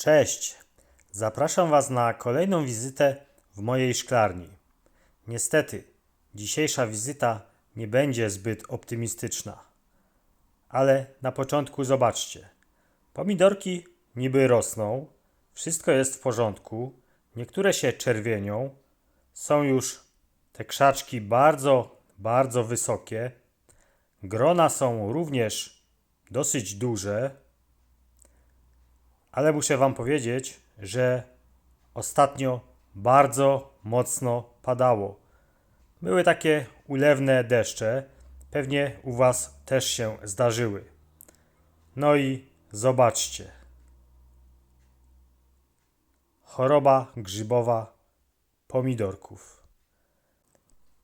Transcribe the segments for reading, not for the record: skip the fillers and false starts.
Cześć! Zapraszam Was na kolejną wizytę w mojej szklarni. Niestety, dzisiejsza wizyta nie będzie zbyt optymistyczna. Ale na początku zobaczcie. Pomidorki niby rosną, wszystko jest w porządku, niektóre się czerwienią, są już te krzaczki bardzo wysokie, grona są również dosyć duże, ale muszę Wam powiedzieć, że ostatnio bardzo mocno padało. Były takie ulewne deszcze, pewnie u Was też się zdarzyły. No i zobaczcie. Choroba grzybowa pomidorków.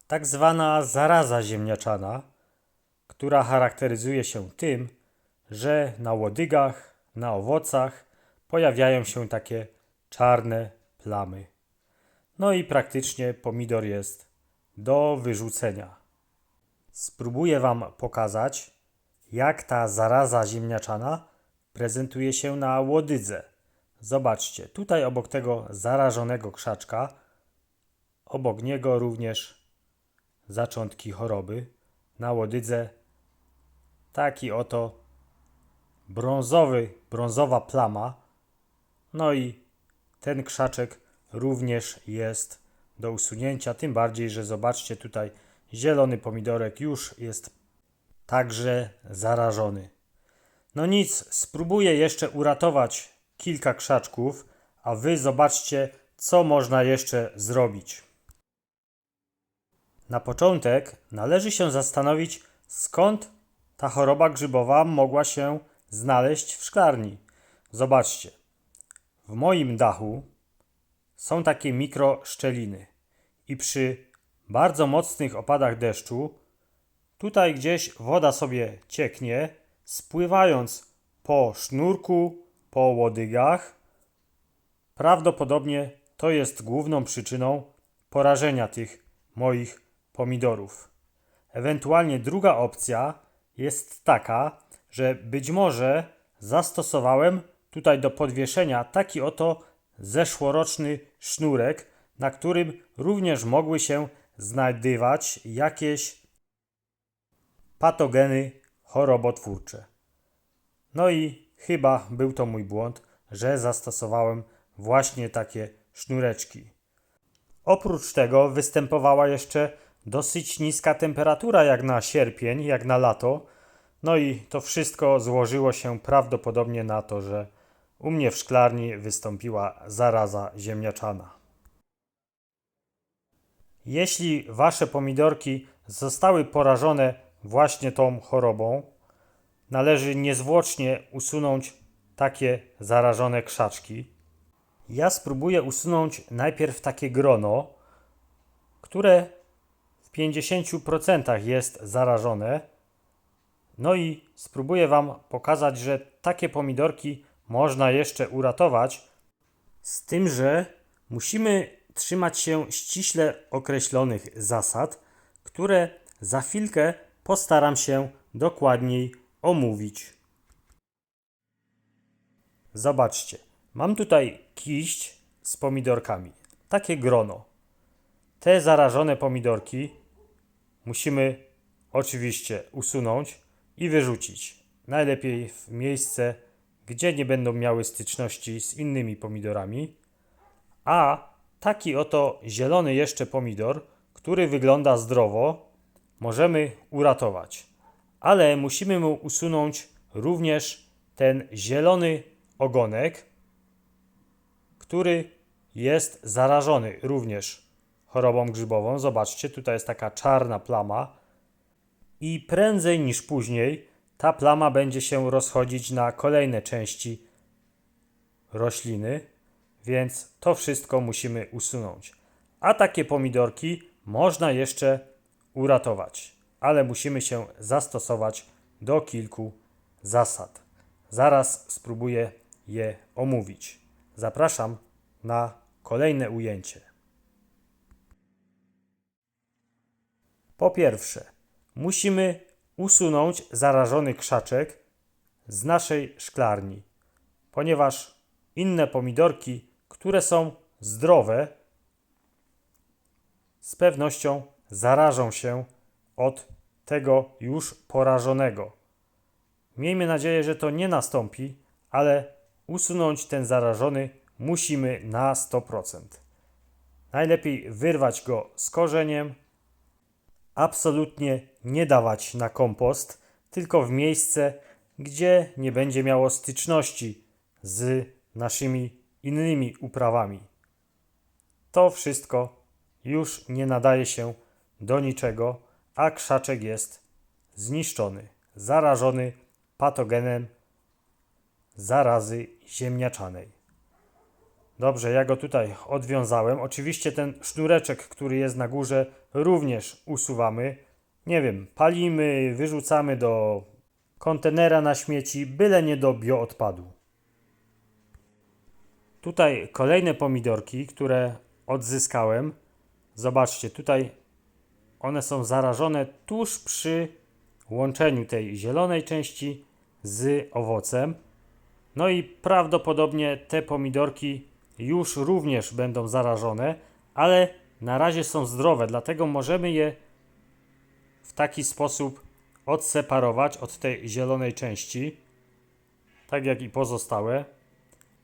Tak zwana zaraza ziemniaczana, która charakteryzuje się tym, że na łodygach, na owocach pojawiają się takie czarne plamy. No i praktycznie pomidor jest do wyrzucenia. Spróbuję Wam pokazać, jak ta zaraza ziemniaczana prezentuje się na łodydze. Zobaczcie, tutaj obok tego zarażonego krzaczka, obok niego również zaczątki choroby. Na łodydze taki oto brązowa plama. No i ten krzaczek również jest do usunięcia, tym bardziej, że zobaczcie tutaj zielony pomidorek już jest także zarażony. No nic, spróbuję jeszcze uratować kilka krzaczków, a Wy zobaczcie, co można jeszcze zrobić. Na początek należy się zastanowić, skąd ta choroba grzybowa mogła się znaleźć w szklarni. Zobaczcie, w moim dachu są takie mikroszczeliny i przy bardzo mocnych opadach deszczu tutaj gdzieś woda sobie cieknie, spływając po sznurku, po łodygach. Prawdopodobnie to jest główną przyczyną porażenia tych moich pomidorów. Ewentualnie druga opcja jest taka, że być może zastosowałem tutaj do podwieszenia taki oto zeszłoroczny sznurek, na którym również mogły się znajdywać jakieś patogeny chorobotwórcze. No i chyba był to mój błąd, że zastosowałem właśnie takie sznureczki. Oprócz tego występowała jeszcze dosyć niska temperatura jak na sierpień, jak na lato. No i to wszystko złożyło się prawdopodobnie na to, że u mnie w szklarni wystąpiła zaraza ziemniaczana. Jeśli Wasze pomidorki zostały porażone właśnie tą chorobą, należy niezwłocznie usunąć takie zarażone krzaczki. Ja spróbuję usunąć najpierw takie grono, które w 50% jest zarażone. No i spróbuję Wam pokazać, że takie pomidorki można jeszcze uratować, z tym, że musimy trzymać się ściśle określonych zasad, które za chwilkę postaram się dokładniej omówić. Zobaczcie, mam tutaj kiść z pomidorkami, takie grono. Te zarażone pomidorki musimy oczywiście usunąć i wyrzucić. Najlepiej w miejsce, gdzie nie będą miały styczności z innymi pomidorami. A taki oto zielony jeszcze pomidor, który wygląda zdrowo, możemy uratować. Ale musimy mu usunąć również ten zielony ogonek, który jest zarażony również chorobą grzybową. Zobaczcie, tutaj jest taka czarna plama i prędzej niż później ta plama będzie się rozchodzić na kolejne części rośliny, więc to wszystko musimy usunąć. A takie pomidorki można jeszcze uratować, ale musimy się zastosować do kilku zasad. Zaraz spróbuję je omówić. Zapraszam na kolejne ujęcie. Po pierwsze, musimy usunąć zarażony krzaczek z naszej szklarni, ponieważ inne pomidorki, które są zdrowe, z pewnością zarażą się od tego już porażonego. Miejmy nadzieję, że to nie nastąpi, ale usunąć ten zarażony musimy na 100%. Najlepiej wyrwać go z korzeniem, absolutnie nie dawać na kompost, tylko w miejsce, gdzie nie będzie miało styczności z naszymi innymi uprawami. To wszystko już nie nadaje się do niczego, a krzaczek jest zniszczony, zarażony patogenem zarazy ziemniaczanej. Dobrze, ja go tutaj odwiązałem. Oczywiście ten sznureczek, który jest na górze, również usuwamy. Nie wiem, palimy, wyrzucamy do kontenera na śmieci, byle nie do bioodpadu. Tutaj kolejne pomidorki, które odzyskałem. Zobaczcie, tutaj one są zarażone tuż przy łączeniu tej zielonej części z owocem. No i prawdopodobnie te pomidorki już również będą zarażone, ale na razie są zdrowe, dlatego możemy je w taki sposób odseparować od tej zielonej części, tak jak i pozostałe,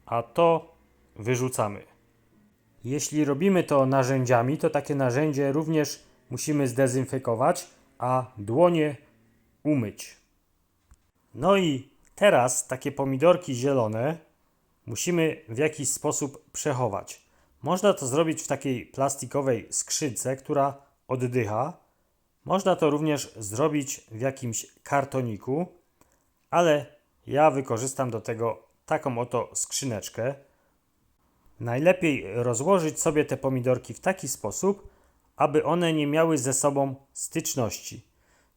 a to wyrzucamy. Jeśli robimy to narzędziami, to takie narzędzie również musimy zdezynfekować, a dłonie umyć. No i teraz takie pomidorki zielone musimy w jakiś sposób przechować. Można to zrobić w takiej plastikowej skrzynce, która oddycha. Można to również zrobić w jakimś kartoniku, ale ja wykorzystam do tego taką oto skrzyneczkę. Najlepiej rozłożyć sobie te pomidorki w taki sposób, aby one nie miały ze sobą styczności.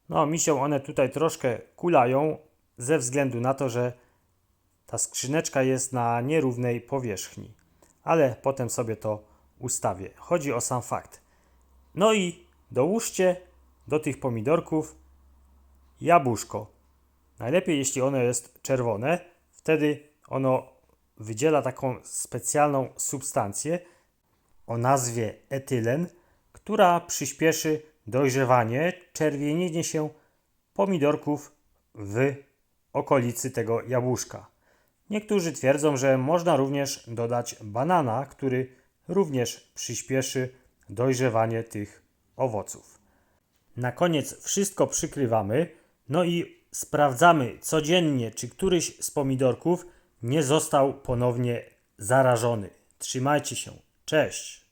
No, mi się one tutaj troszkę kulają ze względu na to, że ta skrzyneczka jest na nierównej powierzchni, ale potem sobie to ustawię. Chodzi o sam fakt. No i dołóżcie do tych pomidorków jabłuszko. Najlepiej, jeśli ono jest czerwone, wtedy ono wydziela taką specjalną substancję o nazwie etylen, która przyspieszy dojrzewanie, czerwienienie się pomidorków w okolicy tego jabłuszka. Niektórzy twierdzą, że można również dodać banana, który również przyspieszy dojrzewanie tych owoców. Na koniec wszystko przykrywamy, no i sprawdzamy codziennie, czy któryś z pomidorków nie został ponownie zarażony. Trzymajcie się. Cześć!